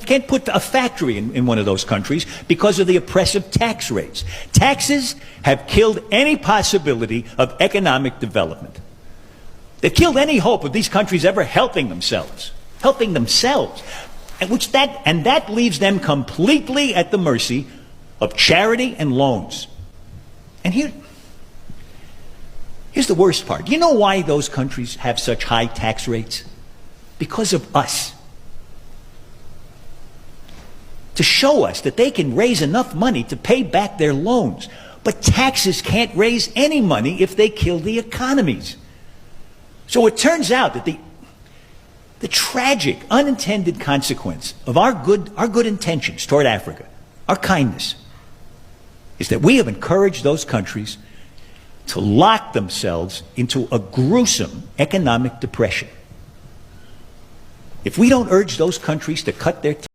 can't put a factory in one of those countries because of the oppressive tax rates. Taxes have killed any possibility of economic development. They've killed any hope of these countries ever helping themselves. And that leaves them completely at the mercy of charity and loans. And here's the worst part. You know why those countries have such high tax rates? Because of us. To show us that they can raise enough money to pay back their loans. But taxes can't raise any money if they kill the economies. So it turns out that the tragic, unintended consequence of our good intentions toward Africa, our kindness, is that we have encouraged those countries to lock themselves into a gruesome economic depression. If we don't urge those countries to cut their